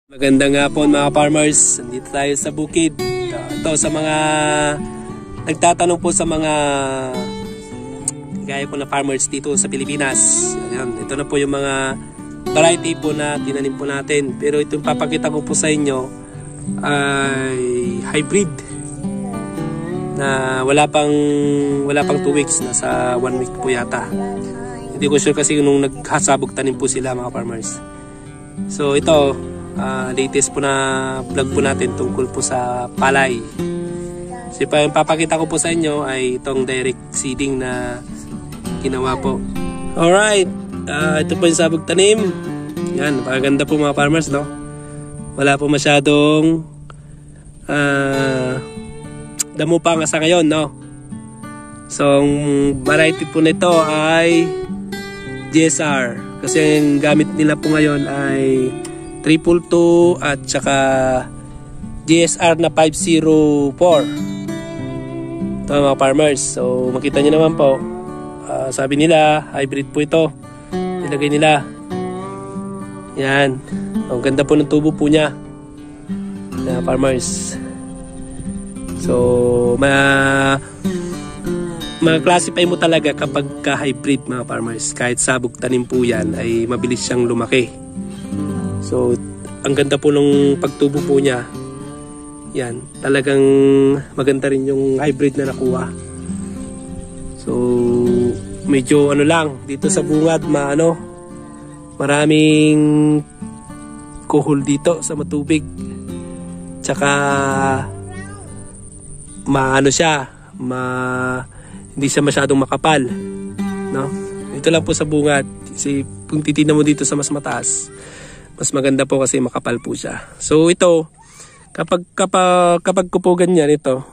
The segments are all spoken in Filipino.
Magandang hapon mga farmers, dito tayo sa bukid. Ito sa mga nagtatanong po sa mga gaya ko na farmers dito sa Pilipinas. Ayan, ito na po yung mga variety po na tinanim po natin. Pero itong papakita ko po sa inyo ay hybrid na wala pang 2 weeks, nasa 1 week po yata. Hindi ko sure kasi nung naghasabog tanim po sila mga farmers. So ito latest po na vlog po natin tungkol po sa palay. So yung papakita ko po sa inyo ay itong direct seeding na ginawa po. Alright, ito po yung sabog tanim. Yan, napakaganda po mga farmers, no? Wala po masyadong damo pa nga sa ngayon, no? So ang variety po nito ay GSR. Kasi ang gamit nila po ngayon ay 222 at saka GSR na 504. Ito mga farmers. So makita nyo naman po, sabi nila hybrid po ito. Nilagay nila. Yan. Ang ganda po ng tubo po niya. Mga farmers. So ma-classify mo talaga kapag ka-hybrid mga farmers. Kahit sabog tanim po yan ay mabilis siyang lumaki. So, ang ganda po ng pagtubo po niya. Yan, talagang maganda rin yung hybrid na nakuha. So, medyo ano lang, dito sa bungad, maraming kuhol dito sa matubig. Tsaka, hindi siya masyadong makapal. No? Ito lang po sa bungad. Kasi, kung titignan mo dito sa mas mataas, mas maganda po kasi makapal po siya. So ito, kapag kupugan yan ito,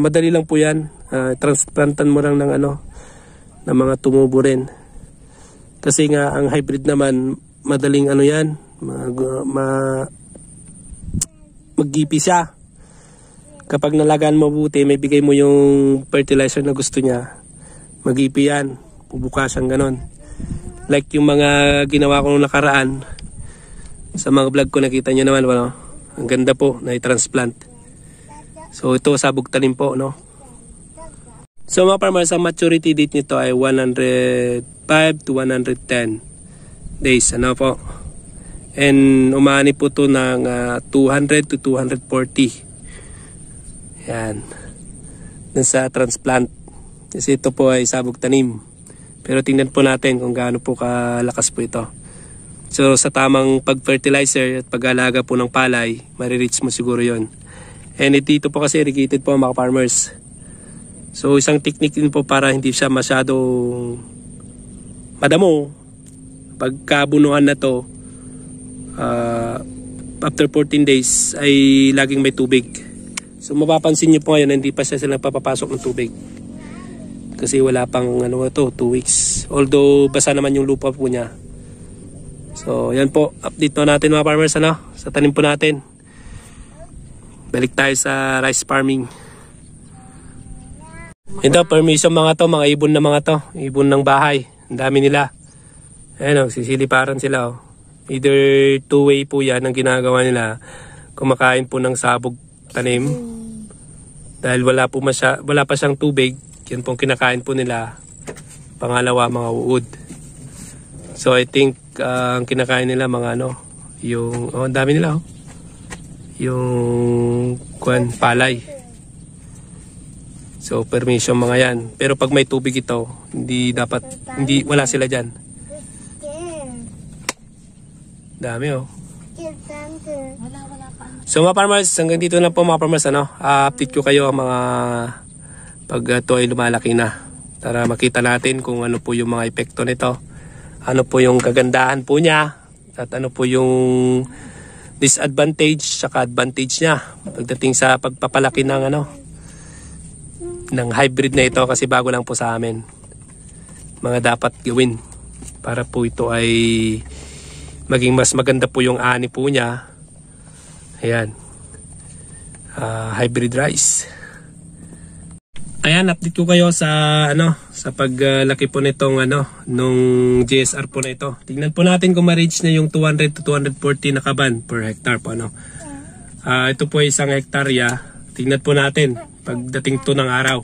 madali lang po yan. Transplantan mo lang ng mga tumubo rin. Kasi nga ang hybrid naman, madaling yan, maggipi siya. Kapag nalagaan mo mabuti, may bigay mo yung fertilizer na gusto niya, magipi yan, bubukasan ganon. Like yung mga ginawa ko nung nakaraan, sa mga vlog ko nakita nyo naman, ang ganda po na i-transplant. So ito sabog tanim po, no? So mga farmers, ang maturity date nito ay 105 to 110 days, po. And umani po to ng 200 to 240. Yan. Dun sa transplant. Kasi ito po ay sabog tanim. Pero tingnan po natin kung gaano po kalakas po ito. So sa tamang pag-fertilizer at pag-alaga po ng palay, marireach mo siguro yon. And dito po kasi irrigated po mga farmers. So isang technique din po para hindi siya masyadong madamo. Pagkabunuan na to, after 14 days ay laging may tubig. So mapapansin nyo po ngayon, hindi pa sila papapasok ng tubig. Kasi wala pang 2 weeks. Although basa naman yung lupa po niya. So yan po, update po natin mga farmers sa tanim po natin. Balik tayo sa rice farming. Ito, permission mga ibon na ibon ng bahay. Ang dami nila. Ayan sisiliparan sila. Either two-way po yan ang ginagawa nila. Kumakain po ng sabog tanim. Dahil wala pa siyang tubig, yan pong kinakain po nila. Pangalawa, mga uod. So I think ang kinakain nila mga yung ang dami nila yung palay. So permission mga yan. Pero pag may tubig ito, wala sila diyan. Dami So mga farmers, hanggang dito na po mga farmers update ko kayo ang mga pag ito ay lumalaki na. Para makita natin kung ano po yung mga epekto nito. Ano po yung kagandahan po niya at ano po yung disadvantage saka advantage niya pagdating sa pagpapalaki ng ng hybrid na ito, kasi bago lang po sa amin. Mga dapat gawin para po ito ay maging mas maganda po yung ani po niya. Ayan. Hybrid rice. Ayan, update ko kayo sa sa paglaki po nitong nung GSR po na ito. Tingnan po natin kung ma-reach na yung 200 to 240 na kaban per hectare po ito po ay 1 hektarya. Tingnan po natin pagdating to ng araw.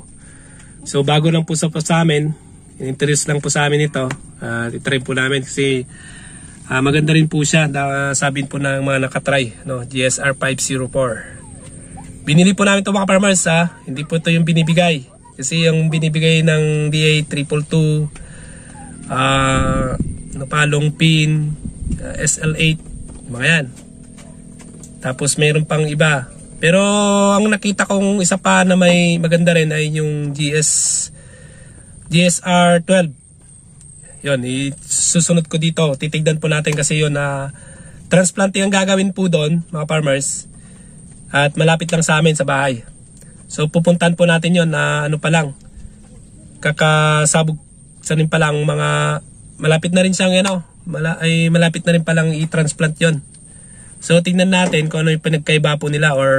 So bago lang po sa amin, interest lang po sa amin ito. I-try po namin kasi maganda rin po siya. Sabihin po ng mga nakatry, GSR 504. Binili po namin ito mga farmers, hindi po ito yung binibigay. Kasi yung binibigay ng DA 222, Napalong Pin, SL8, mga yan. Tapos mayroon pang iba. Pero ang nakita kong isa pa na may maganda rin ay yung GSR 12. Yun, susunod ko dito. Titignan po natin kasi yun na transplanting ang gagawin po doon, mga farmers. At malapit lang sa amin sa bahay. So pupuntahan po natin yon na pa lang, kakasabog sanin pa lang, mga malapit na rin siyang malapit na rin palang i-transplant yon. So tingnan natin kung ano yung pinagkaiba po nila or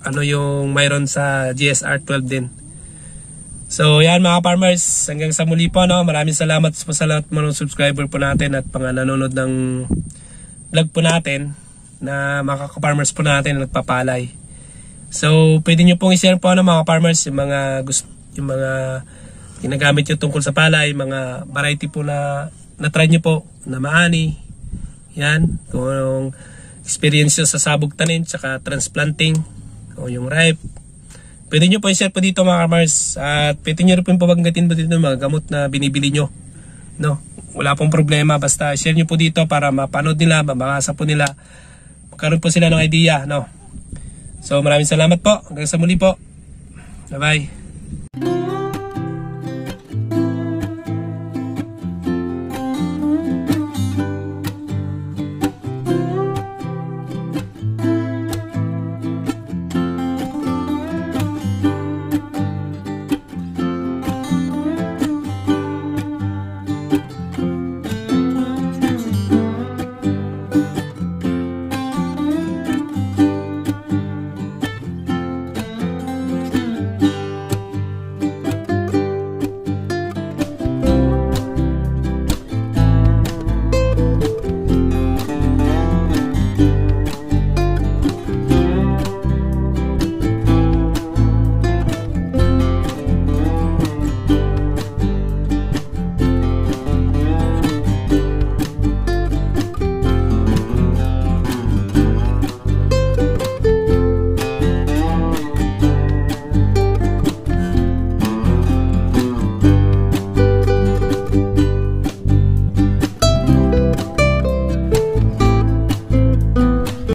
ano yung mayroon sa GSR 12 din. So yan mga farmers, hanggang sa muli po maraming salamat po sa lahat mga subscriber po natin at mga nanonood ng vlog po natin na mga farmers po natin na nagpapalay. So, pwede nyo pong i-share po mga farmers yung mga ginagamit nyo tungkol sa palay, mga variety po na try nyo po na maani. Yan, kung experience nyo sa sabog tanim, tsaka transplanting, o yung ripe. Pwede nyo po i-share po dito mga farmers at pwede nyo rin po pabanggatin po dito mga gamot na binibili nyo. Wala pong problema, basta share nyo po dito para mapanood nila, mabakasa po nila, magkaroon po sila ng idea. So maraming salamat po. Hanggang sa muli po. Bye bye.